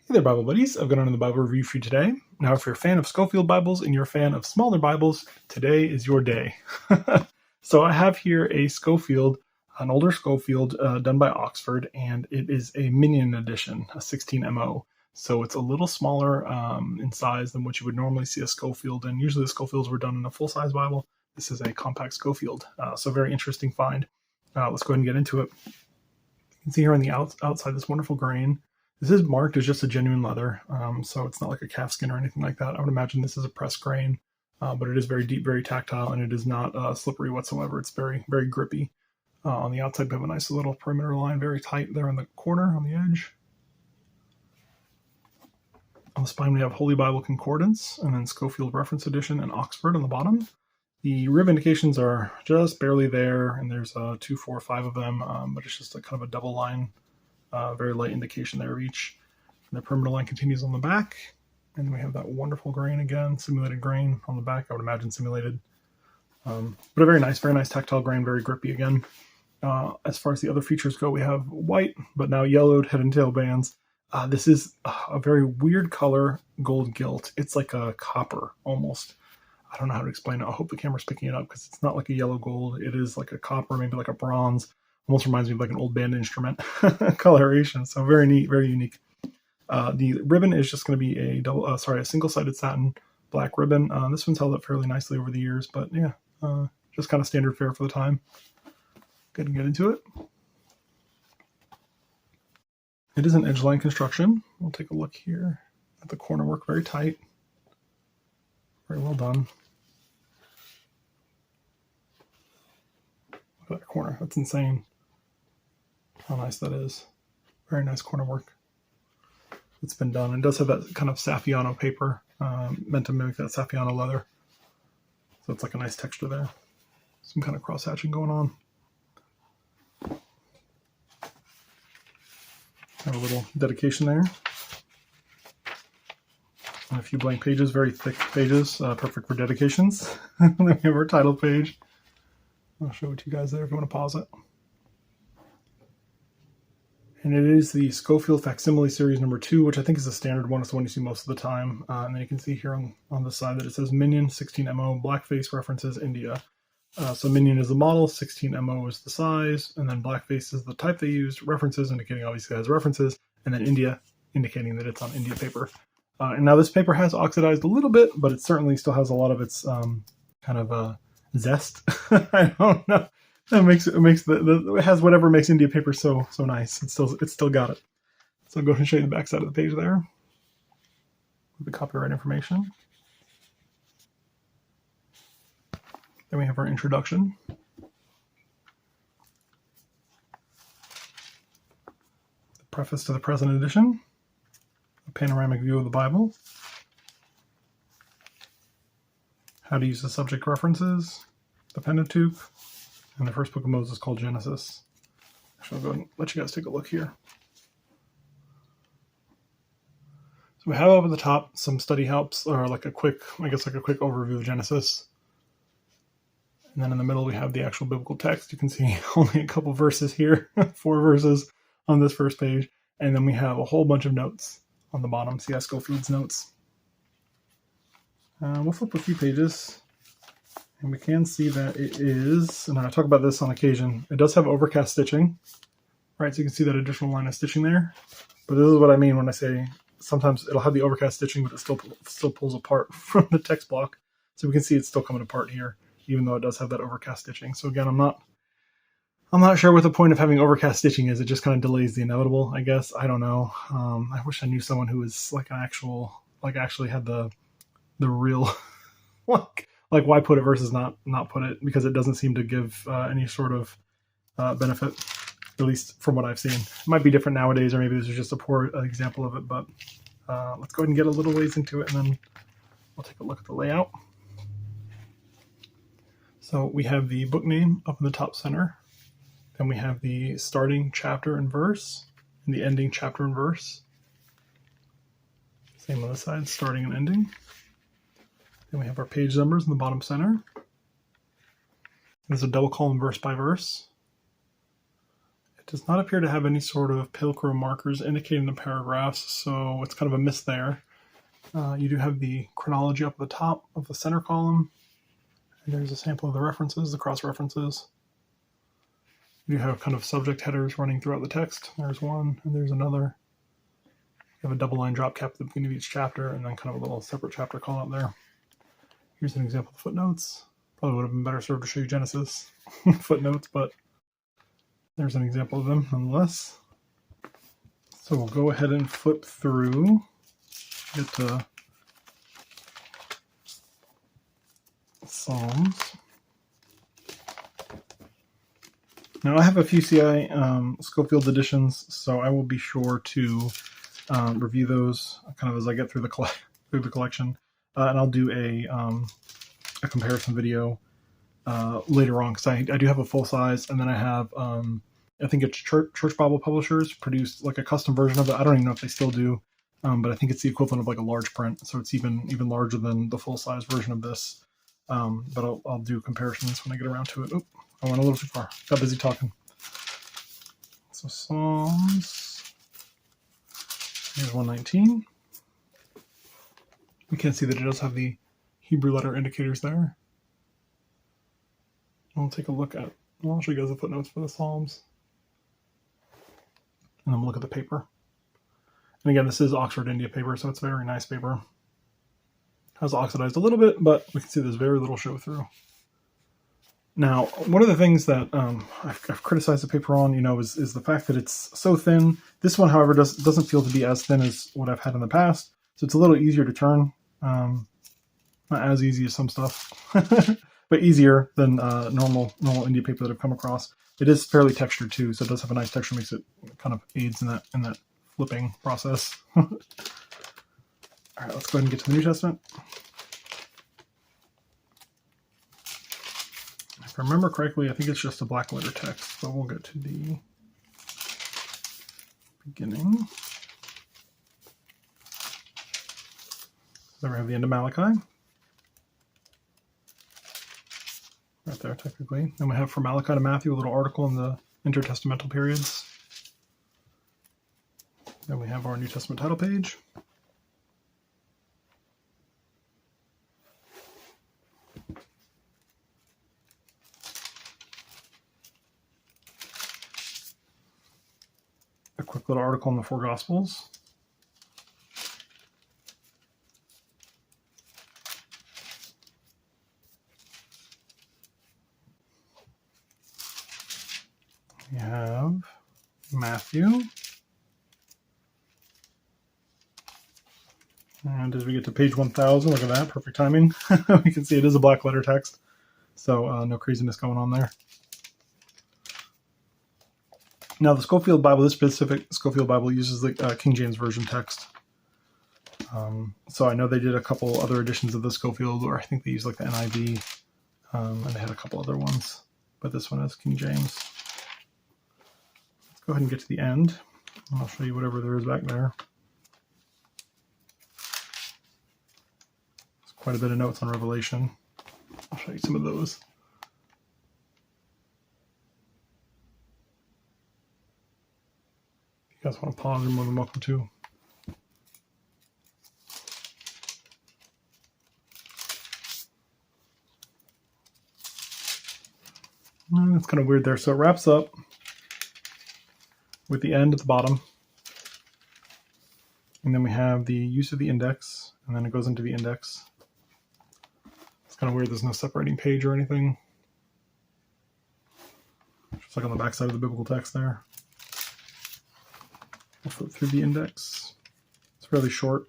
Hey there, Bible buddies. I've got another Bible review for you today. Now, if you're a fan of Scofield Bibles and you're a fan of smaller Bibles, today is your day. So I have here a Scofield, an older Scofield done by Oxford, and it is a Minion edition, a 16MO. So it's a little smaller in size than what you would normally see a Scofield, and usually the Scofields were done in a full-size Bible. This is a compact Scofield, so very interesting find. Let's go ahead and get into it. You can see here on the outside this wonderful grain. This is marked as just a genuine leather, so it's not like a calfskin or anything like that. I would imagine this is a pressed grain, but it is very deep, very tactile, and it is not slippery whatsoever. It's very, very grippy. On the outside, we have a nice little perimeter line, very tight there in the corner on the edge. On the spine, we have Holy Bible Concordance, and then Scofield Reference Edition and Oxford on the bottom. The rib indications are just barely there, and there's 2, 4, 5 of them, but it's just a kind of a double line. Very light indication there of each. And the perimeter line continues on the back. And then we have that wonderful grain again, simulated grain on the back. I would imagine simulated. But a very nice tactile grain, very grippy again. As far as the other features go, we have white, but now yellowed head and tail bands. This is a very weird color, gold gilt. It's like a copper almost. I don't know how to explain it. I hope the camera's picking it up because it's not like a yellow gold. It is like a copper, maybe like a bronze. Almost reminds me of like an old band instrument coloration. So very neat, very unique. The ribbon is just going to be a single-sided satin black ribbon. This one's held up fairly nicely over the years, but yeah, just kind of standard fare for the time. Go ahead and get into it. It is an edge line construction. We'll take a look here at the corner work, very tight, very well done. Look at that corner, that's insane. How nice that is. Very nice corner work. It's been done. It does have that kind of Saffiano paper, meant to mimic that Saffiano leather. So it's like a nice texture there. Some kind of cross-hatching going on. Have a little dedication there. And a few blank pages, very thick pages, perfect for dedications. Then we have our title page. I'll show it to you guys there if you want to pause it. And it is the Scofield Facsimile Series No. 2, which I think is a standard one. It's the one you see most of the time. And then you can see here on the side that it says Minion 16MO, blackface references India. So Minion is the model, 16MO is the size, and then blackface is the type they used, references indicating obviously it has references, and then India indicating that it's on India paper. And now this paper has oxidized a little bit, but it certainly still has a lot of its kind of zest. I don't know. It has whatever makes India paper so nice. It's still got it. So I'll go ahead and show you the back side of the page there with the copyright information. Then we have our introduction. The preface to the present edition. A panoramic view of the Bible. How to use the subject references. The Pentateuch. And the first book of Moses called Genesis. Actually, I'll go ahead and let you guys take a look here. So we have up at the top some study helps, or like a quick overview of Genesis. And then in the middle we have the actual biblical text. You can see only a couple verses here, 4 verses on this first page. And then we have a whole bunch of notes on the bottom. See Scofield's notes. We'll flip a few pages. And we can see that it is, and I talk about this on occasion, it does have overcast stitching, right? So you can see that additional line of stitching there. But this is what I mean when I say sometimes it'll have the overcast stitching, but it still pulls apart from the text block. So we can see it's still coming apart here, even though it does have that overcast stitching. So again, I'm not sure what the point of having overcast stitching is. It just kind of delays the inevitable, I guess. I don't know. I wish I knew someone who was like actually had the real like why put it versus not put it, because it doesn't seem to give any sort of benefit, at least from what I've seen. It might be different nowadays, or maybe this is just a poor example of it, but let's go ahead and get a little ways into it, and then we'll take a look at the layout. So we have the book name up in the top center, then we have the starting chapter and verse, and the ending chapter and verse. Same on the side, starting and ending. Then we have our page numbers in the bottom center. There's a double column verse by verse. It does not appear to have any sort of Pilcrow markers indicating the paragraphs, so it's kind of a miss there. You do have the chronology up at the top of the center column. And there's a sample of the references, the cross-references. You have kind of subject headers running throughout the text. There's one, and there's another. You have a double line drop cap at the beginning of each chapter, and then kind of a little separate chapter call out there. Here's an example of footnotes. Probably would have been better served to show you Genesis footnotes, but there's an example of them nonetheless. So we'll go ahead and flip through. Get to Psalms. Now I have a few CI Scofield editions, so I will be sure to review those kind of as I get through the collection, and I'll do a comparison video later on, because I do have a full size, and then I have I think it's Church Bible Publishers produced like a custom version of it. I don't even know if they still do, but I think it's the equivalent of like a large print, so it's even larger than the full size version of this. But I'll do comparisons when I get around to it. Oh, I went a little too far. Got busy talking. So Psalms. Here's 119. We can see that it does have the Hebrew letter indicators there. I'll take a look at. I'll show you guys the footnotes for the Psalms, and then we'll look at the paper. And again, this is Oxford India paper, so it's very nice paper. Has oxidized a little bit, but we can see there's very little show through. Now, one of the things that I've criticized the paper on, is the fact that it's so thin. This one, however, doesn't feel to be as thin as what I've had in the past, so it's a little easier to turn. Not as easy as some stuff, but easier than normal India paper that I've come across. It is fairly textured too, so it does have a nice texture, makes it kind of aids in that flipping process. All right, let's go ahead and get to the New Testament. If I remember correctly, I think it's just a black letter text, but we'll get to the beginning. There we have the end of Malachi. Right there, technically. Then we have from Malachi to Matthew, a little article in the intertestamental periods. Then we have our New Testament title page. A quick little article on the four Gospels. We have Matthew. And as we get to page 1000, look at that, perfect timing. We can see it is a black letter text, so no craziness going on there. Now the Scofield Bible, this specific Scofield Bible uses the King James Version text. So I know they did a couple other editions of the Scofield, or I think they used like the NIV, and they had a couple other ones, but this one is King James. Let's go ahead and get to the end, and I'll show you whatever there is back there. There's quite a bit of notes on Revelation. I'll show you some of those. If you guys want to pause, you're more than welcome to. It's kind of weird there. So it wraps up with the end at the bottom. And then we have the use of the index, and then it goes into the index. It's kind of weird. There's no separating page or anything. Just like on the back side of the biblical text there. We'll flip through the index. It's fairly short.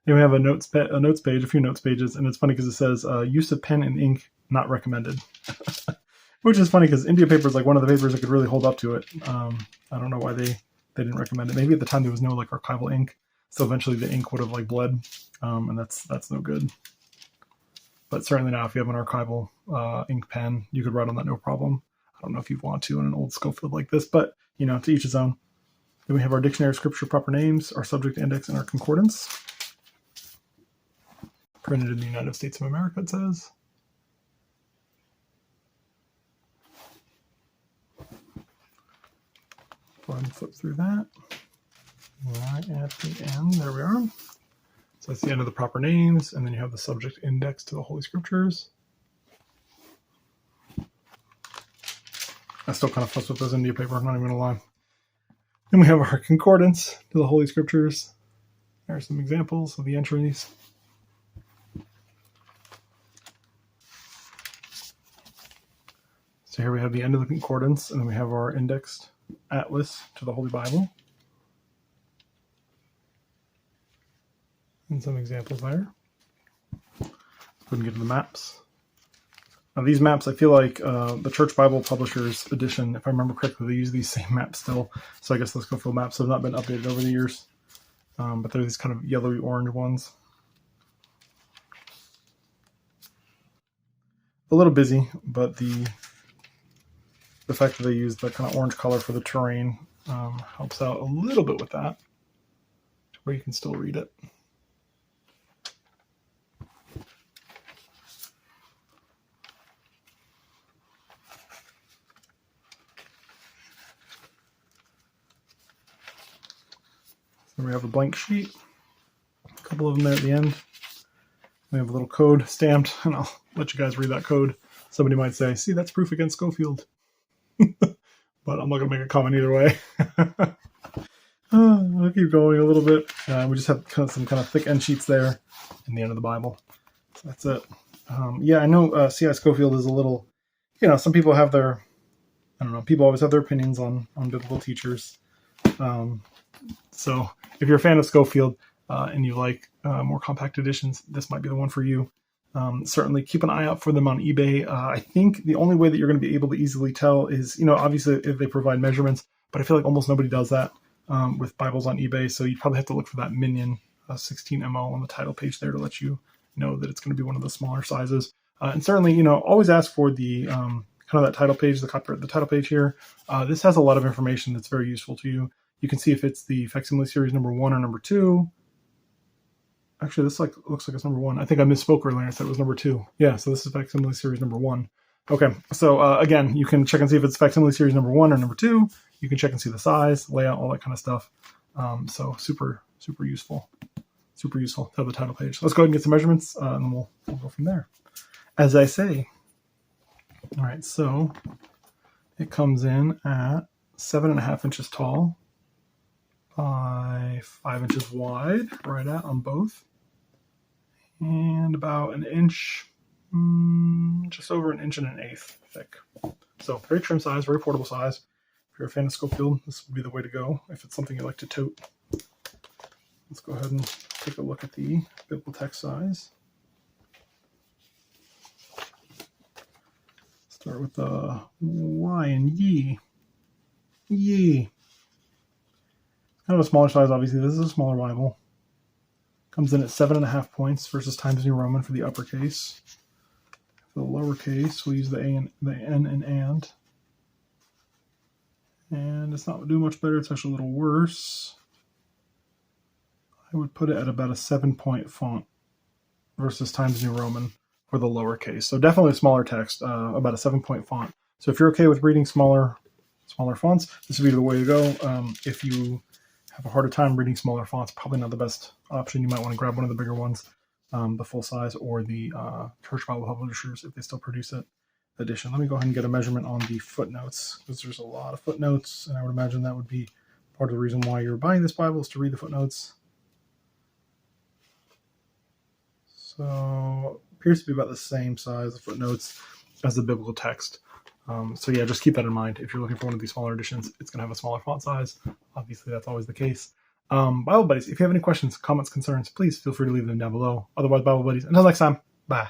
Then we have a notes page, a few notes pages, and it's funny because it says use of pen and ink not recommended, which is funny because India paper is like one of the papers that could really hold up to it. I don't know why they didn't recommend it. Maybe at the time there was no like archival ink, so eventually the ink would have like bled, and that's no good. But certainly now, if you have an archival ink pen, you could write on that no problem. I don't know if you want to in an old Scofield like this, but to each his own. Then we have our dictionary of scripture proper names, our subject index, and our concordance. Printed in the United States of America, it says. go ahead and flip through that. Right at the end, there we are. So that's the end of the proper names, and then you have the subject index to the Holy Scriptures. I still kind of fuss with those India paper, I'm not even going to lie. Then we have our concordance to the Holy Scriptures. There are some examples of the entries. So here we have the end of the concordance, and then we have our indexed atlas to the Holy Bible. And some examples there. Let's go ahead and get to the maps. Now these maps, I feel like the Church Bible Publishers edition, if I remember correctly, they use these same maps still. So I guess the Scofield maps have not been updated over the years. But they're these kind of yellowy orange ones. A little busy, but the fact that they use the kind of orange color for the terrain helps out a little bit with that, to where you can still read it. Then we have a blank sheet, a couple of them there at the end. We have a little code stamped, and I'll let you guys read that code. Somebody might say, see, that's proof against Scofield. But I'm not going to make a comment either way. I'll keep going a little bit. We just have some kind of thick end sheets there in the end of the Bible. So that's it. Yeah, I know C.I. Scofield is a little, some people have their, people always have their opinions on biblical teachers. So if you're a fan of Scofield and you like more compact editions, this might be the one for you. Certainly keep an eye out for them on eBay. I think the only way that you're going to be able to easily tell is, obviously if they provide measurements, but I feel like almost nobody does that with Bibles on eBay. So you probably have to look for that Minion 16 ML on the title page there to let you know that it's going to be one of the smaller sizes. And certainly, always ask for the kind of that title page, the title page here. This has a lot of information that's very useful to you. You can see if it's the Facsimile Series No. 1 or No. 2. Actually, this looks like it's No. 1. I think I misspoke earlier. I said it was No. 2. Yeah, so this is Facsimile Series No. 1. Okay, so again, you can check and see if it's Facsimile Series No. 1 or No. 2. You can check and see the size, layout, all that kind of stuff. So super useful. Super useful to have the title page. Let's go ahead and get some measurements, and then we'll go from there. As I say. All right, so it comes in at 7.5 inches tall by 5 inches wide, right at on both, and about an inch, just over 1.1 inches thick. So very trim size, very portable size. If you're a fan of Scofield, this would be the way to go if it's something you like to tote. Let's go ahead and take a look at the biblical text size. Start with the Y and Ye. Ye. Kind of a smaller size, obviously. This is a smaller Bible. Comes in at 7.5 points versus Times New Roman for the uppercase. For the lowercase, we'll use the A and the N and. And it's not doing much better. It's actually a little worse. I would put it at about a 7-point font versus Times New Roman for the lowercase. So definitely a smaller text, about a 7-point font. So if you're okay with reading smaller fonts, this would be the way to go. If you have a harder time reading smaller fonts, probably not the best option. You might want to grab one of the bigger ones, the full size, or the Church Bible Publishers if they still produce it edition. Let me go ahead and get a measurement on the footnotes, because there's a lot of footnotes, and I would imagine that would be part of the reason why you're buying this Bible, is to read the footnotes. So it appears to be about the same size, the footnotes, as the biblical text. So yeah, just keep that in mind. If you're looking for one of these smaller editions, it's going to have a smaller font size. Obviously, that's always the case. Bible Buddies, if you have any questions, comments, concerns, please feel free to leave them down below. Otherwise, Bible Buddies, until next time, bye.